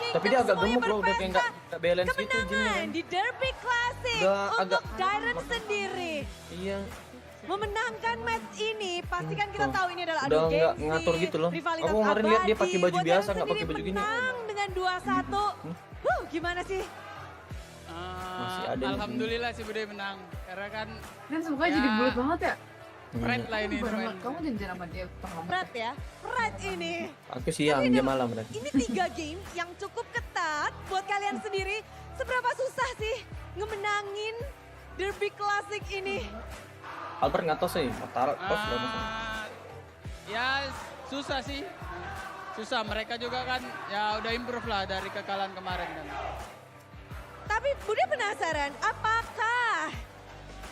Tapi dia agak gemuk loh, udah kayak nggak balance gitu kemenangan di Derby Classic Udah untuk agak- Darren sendiri. Iya. Memenangkan match ini, pastikan kita tahu ini adalah Udah adu nggak gengsi, ngatur gitu loh. rivalitas Aku kemarin lihat dia pakai baju abadi. biasa, Buat nggak Darren pakai baju sendiri gini. menang dengan 2-1. Gimana sih? Masih ada nih. Alhamdulillah sih Bude menang. Karena kan Dan semuanya Ya. jadi bulat banget ya. Fred lah ini Barengan, main. kamu janjian sama dia paham. Berat ya, berat ini. Aku siang, dia malam berarti. Ini 3 game yang cukup ketat buat kalian sendiri. Seberapa susah sih ngemenangin Derby Classic ini? Albert nggak tahu sih, Matara, tos berapa sih? Ya susah sih. Susah, mereka juga kan ya udah improve lah dari kekalahan kemarin kan. Tapi Bude penasaran, apakah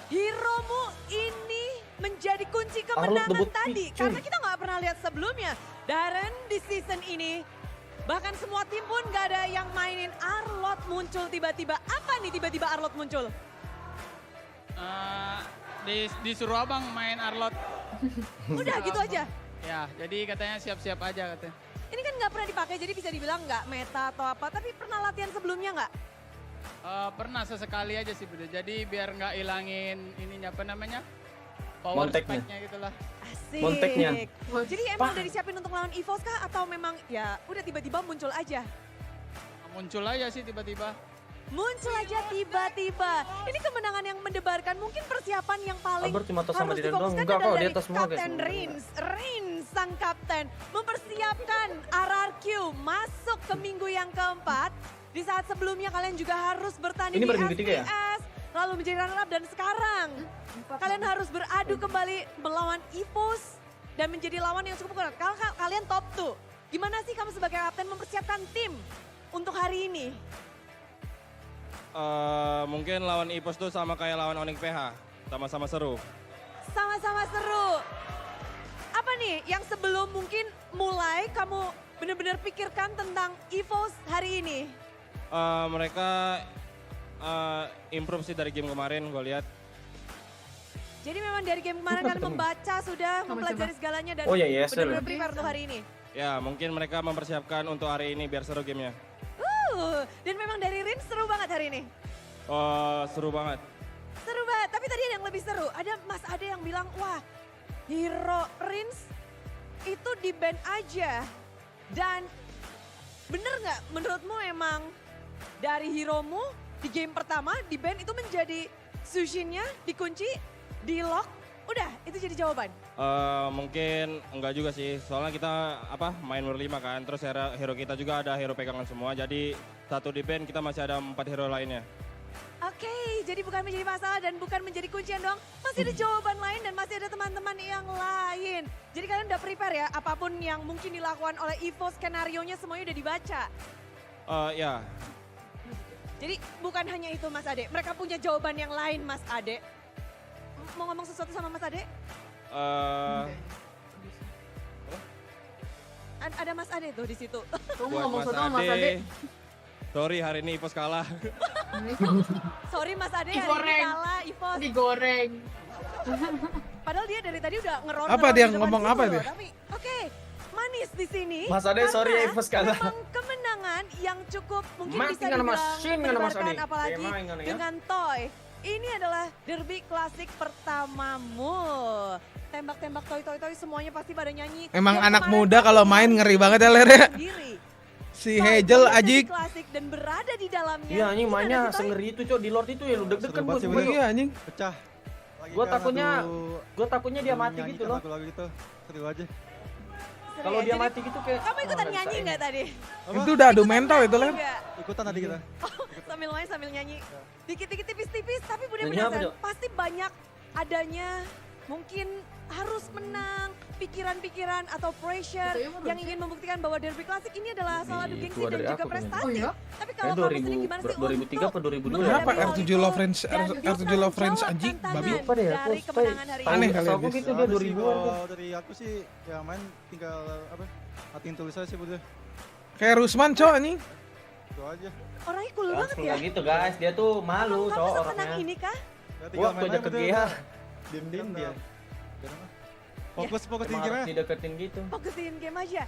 Hiromu ini menjadi kunci kemenangan debut tadi? pick, cuy. Karena kita nggak pernah lihat sebelumnya. Darren di season ini, bahkan semua tim pun nggak ada yang mainin Arlott muncul tiba-tiba. Apa nih tiba-tiba Arlott muncul? Disuruh abang main Arlott. Udah gitu aja. Ya, jadi katanya siap-siap aja katanya. Ini kan nggak pernah dipakai, jadi bisa dibilang nggak meta atau apa. Tapi pernah latihan sebelumnya nggak? Pernah sesekali aja sih Bude. Jadi biar nggak ilangin ininya apa namanya? Power Monteknya. spike-nya gitulah. Asik. Monteknya. Jadi emang udah disiapin untuk lawan EVOS kah? Atau memang ya udah tiba-tiba muncul aja? Muncul aja sih tiba-tiba. Muncul aja tiba-tiba. Ini kemenangan yang mendebarkan, mungkin persiapan yang paling Albert cuma atas sama harus Didan doang. difokuskan Enggak adalah kok, di dari atas semua, guys. Kapten Reigns, sang kapten. Mempersiapkan RRQ masuk ke minggu yang keempat. Di saat sebelumnya kalian juga harus bertanding Ini di baru minggu ketiga ya? FPS. Lalu menjadi runner up dan sekarang kalian harus beradu kembali melawan EVOS. Dan menjadi lawan yang cukup kuat. Kalian top 2. Gimana sih kamu sebagai kapten mempersiapkan tim untuk hari ini? Mungkin lawan Ipos tuh sama kayak lawan Onyx PH, sama-sama seru. Sama-sama seru. Apa nih yang sebelum mungkin mulai kamu benar-benar pikirkan tentang EVOS hari ini? Mereka improve sih dari game kemarin gue lihat. Jadi memang dari game kemarin kalian membaca sudah mempelajari segalanya dan Oh, ya, yes, benar-benar sir. prepare untuk hari ini. Ya mungkin mereka mempersiapkan untuk hari ini biar seru gamenya. Dan memang dari Rin seru banget hari ini. Seru banget. Seru banget, tapi tadi ada yang lebih seru. Ada Mas Ade yang bilang, wah Hero Rins itu di ban aja. Dan bener nggak menurutmu emang dari Hiromu di game pertama di ban itu menjadi Sushinnya dikunci, di lock, udah itu jadi jawaban. Mungkin enggak juga sih, soalnya kita main berlima kan, terus hero kita juga ada hero pegangan semua, jadi satu di band kita masih ada 4 hero lainnya. Oke, jadi bukan menjadi masalah dan bukan menjadi kuncian dong. Masih ada jawaban lain dan masih ada teman-teman yang lain. Jadi kalian udah prepare ya, apapun yang mungkin dilakukan oleh EVO, skenario-nya semuanya udah dibaca. Ya, Jadi bukan hanya itu Mas Ade, mereka punya jawaban yang lain Mas Ade. Mau ngomong sesuatu sama Mas Ade? Ada Mas Ade tuh di situ. Kamu buat ngomong Mas sesuatu sama Mas Ade. sorry hari ini Ipos kalah. Sorry Mas Ade, hari ini Digoreng. kalah EVOS. Digoreng. Padahal dia dari tadi udah ngerol. Apa dia ngomong apa dia? Tapi oke, manis di sini. Mas Ade, sorry ya, karena EVOS kalah. Memang kemenangan yang cukup mungkin Mati bisa nggak nama dibilang Shin, nggak nama Mas mendebarkan Ade. apalagi Kayak main nggak nih ya? dengan Toy. Ini adalah Derby Classic pertamamu. Tembak-tembak toy semuanya pasti pada nyanyi. Emang Yang anak kemarin muda kalau pasti main ngeri banget ya Ler ya. sendiri. Si Toy Hegel punya Derby ajik. Classic dan berada di dalamnya. Iya anjing Gimana mainnya sih, Toy? sengeri itu cok, di Lord itu ya lu deg-degan Seru banget sih, gua. Iya anjing. Pecah. Lagi Gua kan takutnya dia mati nyanyi gitu kan loh. lagu-lagu gitu. Seru aja. Seru Kalau ya, dia jadi mati gitu kayak Kamu ikutan nggak nyanyi bisa nggak ini. tadi? Itu udah adu Ikutan mental itu nyanyi Ler. nggak? Ikutan tadi kita. Sambil main sambil nyanyi. Dikit-dikit tipis-tipis tapi Bude Nyanyi apa, penasaran. Cok? Pasti banyak adanya mungkin harus menang, pikiran-pikiran atau pressure Itu ya, Bang. yang ingin membuktikan bahwa Derby Classic ini adalah soal adu Itu gengsi ada dan dari juga aku prestasi. Oh iya? Tapi Kayak kalau kamu sendiri gimana sih 2003 apa 2002 ya? Kenapa menghadapi hal R7 itu Love Range dan R7 bisa Love Range menjawab anjing tantangan babi. Apa deh ya? dari Aku kemenangan hari Aneh ini? kali Aku ya, gitu Nggak dia ada sih, 2000-an tuh. kalau dari aku sih ya main tinggal hatiin tulis aja sih Bud. Kayak Rusman cok anjing. Itu aja. Orangnya cool banget ya. Kayak gitu guys, dia tuh malu Kamu cowok setenang orangnya. ini kah? Ya, Gua main aja aja ke udah. dia. Diem-diem dia. Fokus di Emang game harus dideketin gitu. Fokusin game aja.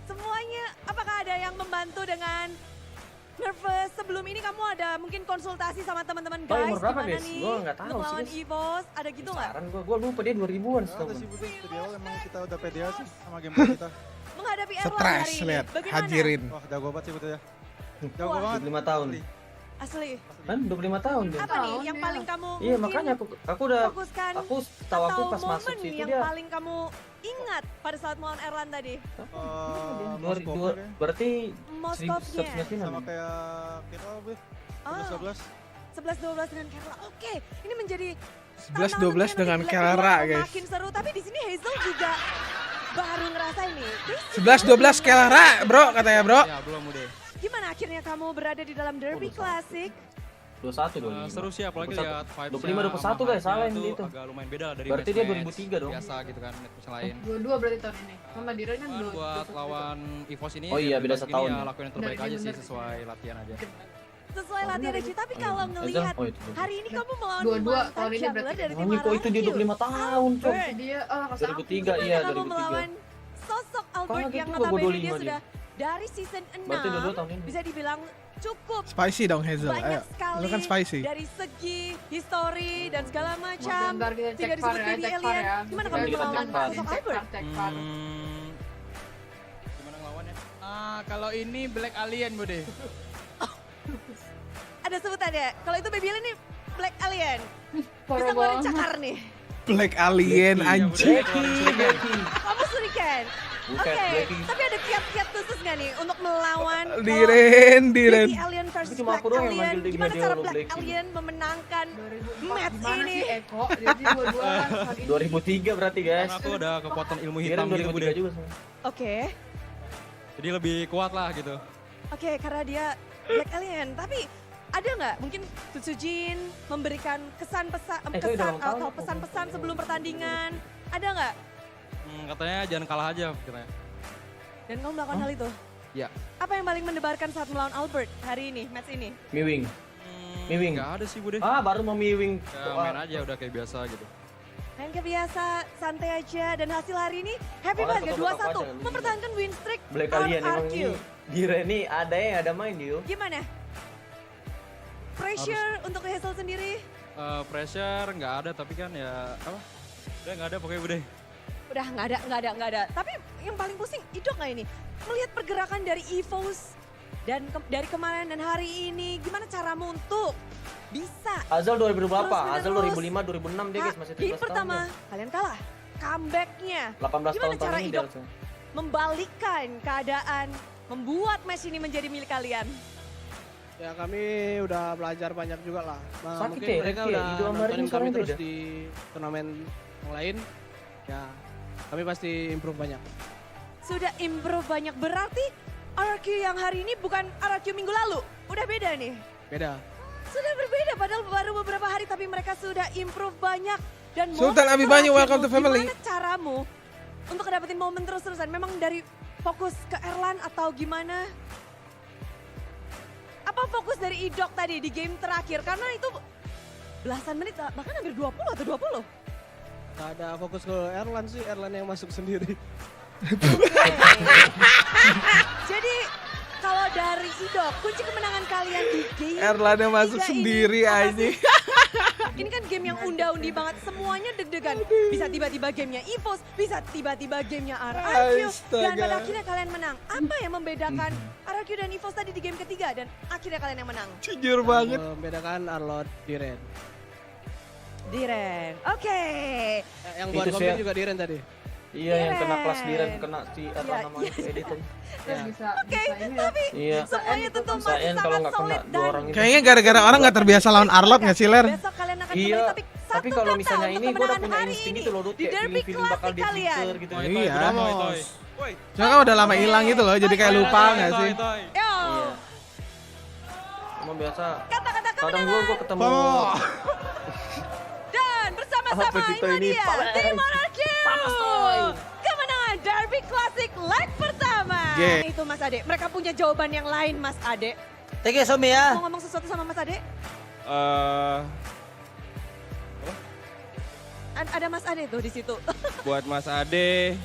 Semuanya apakah ada yang membantu dengan nervous sebelum ini kamu ada mungkin konsultasi sama teman-teman Oh, guys umur berapa, gimana guys? nih Gua nggak tahu untuk sih, lawan guys. EVOS? Ada gitu nggak? Saran gua lupa dia 2000-an Nggak ada setahu. sih Bude, dari awal emang kita udah pede aja sih sama gameplay kita. Menghadapi Erlang Stres hari ini, lihat bagaimana? Hajirin. Wah jago banget sih Bude ya. Jago Wah. banget. 25 tahun. Asli. Kan 25 tahun dia. Apa nih Tahun yang dia. paling kamu Iya, mungkin makanya aku udah fokuskan tahu aku atau pas masuk momen situ yang dia. paling kamu ingat pada saat melawan Erlang tadi? Berarti Most 1000 of-nya. subsnya sama kayak kita Bu. Ah, 11. 11-12 dengan Kerala. Oke, ini menjadi 11-12 dengan tantangan Kelra yang guys. makin seru, tapi di sini Hazel juga baru ngerasain nih. This 11-12 Kelra bro katanya bro. Ya belum udah. Gimana akhirnya kamu berada di dalam Derby Classic? 21 25. Seru sih apalagi 21. lihat vibes 25 21 guys, salah yang itu. agak lumayan beda dari Berarti dia match-match 2003 dong. biasa gitu kan match lain. Dua-dua berarti tahun ini. Sama Diren kan Kan dua. buat lawan EVOS ini Oh iya, beda bebas gini setahun ya ya. lakuin yang terbaik Bener, aja sih bener. sesuai latihan aja. Sesuai latihan Regi, tapi kalau ngelihat Oh, itu. hari ini kamu melawan Dua-dua mantan tahun ini jungler berarti. dari tim Anjing kok itu dia Arakyu. 25 tahun, Cok. Dia kelas 2003 iya, Kamu 2003. melawan sosok Albert Kaget yang juga gua notabene 25 dia dia. sudah dari season 6 Berarti dua-dua tahun ini. bisa dibilang cukup Spicy dong Hazel. Ayo. banyak sekali Lu kan spicy. dari segi history dan segala macam. Bentar kita Tidak cek VAR disebut ya, baby cek VAR alien. ya. Gimana Nanti kamu kita melawan cek VAR. sosok Albert? Cek VAR. Gimana ngelawannya? Kalau ini Black Alien Bude. Ada sebutannya. Kalau itu baby alien nih Black Alien. Bisa Parah ngeluarin banget. cakar nih. Black Alien anjing. Blacky. Kamu suriken. Bukan, Oke, Blacky. tapi ada kiat-kiat khusus nggak nih untuk melawan Diren. Baby Alien versus Cuma Black aku doang yang Alien? manggil dia Gimana dia cara lo Black Blacky. Alien memenangkan 2004 match gimana ini? sih Eko? Jadi dua-dua saat ini. 2003 berarti guys. Karena aku ada kekuatan ilmu Kira hitam gitu Bude. 2003 juga sama. Oke, Jadi lebih kuat lah gitu. oke, karena dia Black Alien. Tapi ada nggak mungkin Tsujin memberikan kesan-pesan tapi udah ulang tahun atau aku. pesan-pesan sebelum pertandingan? Ada nggak? Katanya jangan kalah aja katanya. Dan kamu melakukan hal itu? Iya. Apa yang paling mendebarkan saat melawan Albert hari ini, match ini? Miwing. Miwing. Nggak ada sih Bude. Ah, baru mau miwing. Ya, main aja udah kayak biasa gitu. Main kayak biasa, santai aja. Dan hasil hari ini happy Oh, banget ya, foto-foto 2-1. aja. Mempertahankan win streak Black Alien emang RRQ. ini. Dira ini ada yang ada main dia. Gimana? Pressure untuk Hazel sendiri? Pressure nggak ada tapi kan ya apa? Udah nggak ada pokoknya Bude. Udah nggak ada. Tapi yang paling pusing, Idok nggak ini? Melihat pergerakan dari EVOS dan dari kemarin dan hari ini, gimana caramu untuk bisa Azal 2000 berapa? Terus-menerus. Azal 2005, 2006 dia guys masih 17 game tahun. pertama kalian kalah, comebacknya 18 Gimana tahun cara ini Idok dia. membalikkan keadaan, membuat match ini menjadi milik kalian. Ya kami udah belajar banyak juga lah. Nah, Sakit mungkin ya, mereka Reki ya? udah Hidup sama nontonin Rini kami sekarang terus beda. di turnamen yang lain. Ya kami pasti improve banyak. Sudah improve banyak, berarti RRQ yang hari ini bukan RRQ minggu lalu. Udah beda nih. Beda. Sudah berbeda padahal baru beberapa hari tapi mereka sudah improve banyak. Dan Sultan momen Abimanyu, terakhirmu, welcome to family. Gimana caramu untuk dapetin momen terus-terusan? Memang dari fokus ke Erlan atau gimana? Apa fokus dari Idok tadi di game terakhir? Karena itu belasan menit, bahkan hampir 20 atau 20. Gak ada fokus ke Erlan sih, Erlan yang masuk sendiri. Jadi kalau dari Idok, kunci kemenangan kalian di game Erlan yang masuk ketiga sendiri ini apa anjing. sih? Ini kan game yang unda-undi banget, semuanya deg-degan. Bisa tiba-tiba gamenya EVOS, bisa tiba-tiba gamenya RRQ. Dan Astaga. pada akhirnya kalian menang. Apa yang membedakan RRQ dan EVOS tadi di game ketiga dan akhirnya kalian yang menang? Jujur banget. Membedakan Arlot Diren. Diren, oke. Yang buat Itu komik saya- juga Diren tadi. Iya yang kena kelas Diren. Diren, kena si apa Iya, namanya iya. editor. Terus bisa Oke, bisa ini ya. tapi Iya. semuanya tentu masih Saen kalau sangat nggak kena solid dua dan orang itu. Kayaknya gara-gara orang nggak terbiasa lawan Arlot nggak sih Ler? besok kalian akan Iya, kembali, tapi tapi satu kalau kata misalnya untuk ini gue udah kemenangan punya hari insting ini gitu loh, Dut, di kayak derby feeling-feeling bakal klasik kalian. di-flicker gitu. Iya. Toy. Cuma kan udah lama hilang gitu loh, jadi kayak lupa nggak sih? Yo, Iya. Cuma biasa kata-kata kadang kemenangan. gue ketemu Dan bersama-sama Apa kita ini ini? dia, Panas. Tim RRQ. Kemenangan Derby Classic leg pertama. Yeah. Itu Mas Ade, mereka punya jawaban yang lain Mas Ade. Thank you Somi ya. Mau ngomong sesuatu sama Mas Ade? Ada Mas Ade tuh di situ. Buat Mas Ade,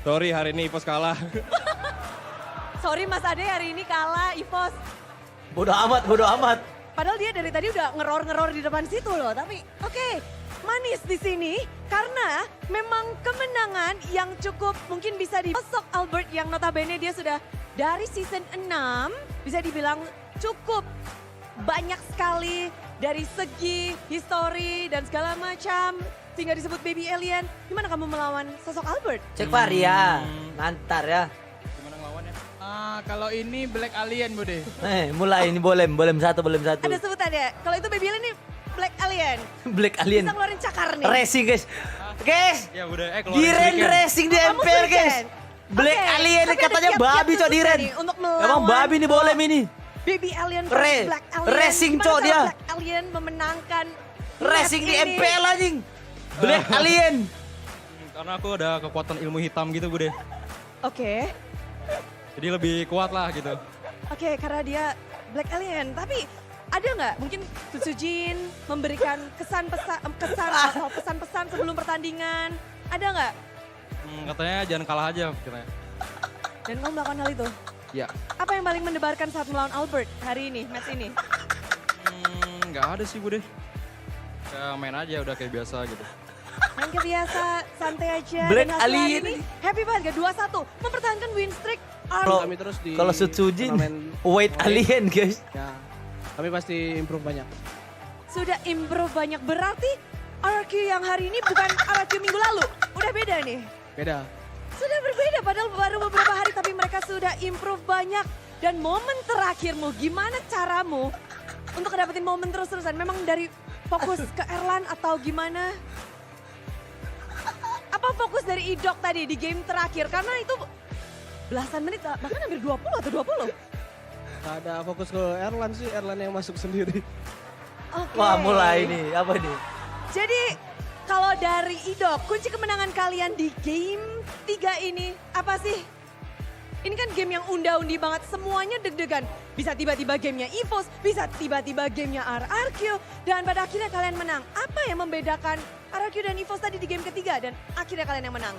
sorry hari ini EVOS kalah. Sorry Mas Ade hari ini kalah EVOS. Bodoh amat, bodoh amat. Padahal dia dari tadi udah ngeror-ngeror di depan situ loh. Tapi oke, manis di sini karena memang kemenangan yang cukup mungkin bisa di sosok Albert yang notabene dia sudah dari season 6 bisa dibilang cukup banyak sekali dari segi histori dan segala macam sehingga disebut baby alien. Gimana kamu melawan sosok Albert? Cek Varia, nantar ya. Gimana ngelawannya? Kalau ini Black Alien Bude. Mulai ini boleh satu. Ada sebutannya. Kalau itu baby alien ini Black Alien. Black Alien. Bisa ngeluarin cakar nih. Racing guys. Guys, Ya udah, keluarin Diren sedikit. racing di Kamu MPL guys. weekend. Black Oke, Alien tapi ada katanya kiat-kiat babi cok khususnya Diren. nih untuk melawan Emang babi nih boleh ini. Baby Alien Re- versus Black Alien. racing, Gimana Cok, cara dia. Black Alien memenangkan Racing match di ini? MPL anjing. Black Alien. Karena aku ada kekuatan ilmu hitam gitu Bude. Oke, Jadi lebih kuat lah gitu. oke, karena dia Black Alien. Tapi ada nggak mungkin Sutsujin memberikan kesan atau pesan-pesan sebelum pertandingan? Ada nggak? Katanya jangan kalah aja katanya. Dan kamu melakukan hal itu? Ya. Apa yang paling mendebarkan saat melawan Albert hari ini, match ini? Nggak ada sih Bude. Ya main aja udah kayak biasa gitu. Main kayak biasa, santai aja. Black dan hasil hari Alien. ini happy banget gak? 2-1, mempertahankan win streak. Kalau Kami terus di kalau Sutsujin turnamen White Alien guys. Ya, kami pasti improve banyak. Sudah improve banyak, berarti RRQ yang hari ini bukan RRQ minggu lalu. Udah beda nih. Beda. Sudah berbeda padahal baru beberapa hari tapi mereka sudah improve banyak. Dan momen terakhirmu, gimana caramu untuk dapetin momen terus-terusan? Memang dari fokus ke Erlan atau gimana? Apa fokus dari Idok tadi di game terakhir? Karena itu belasan menit, bahkan hampir 20 atau 20. Gak ada fokus ke Erlan sih, Erlan yang masuk sendiri. Oke. Wah mulai nih apa nih? Jadi kalau dari Idok, kunci kemenangan kalian di game 3 ini apa sih? Ini kan game yang unda-undi banget, semuanya deg-degan. Bisa tiba-tiba gamenya EVOS, bisa tiba-tiba gamenya RRQ. Dan pada akhirnya kalian menang. Apa yang membedakan RRQ dan EVOS tadi di game ketiga dan akhirnya kalian yang menang?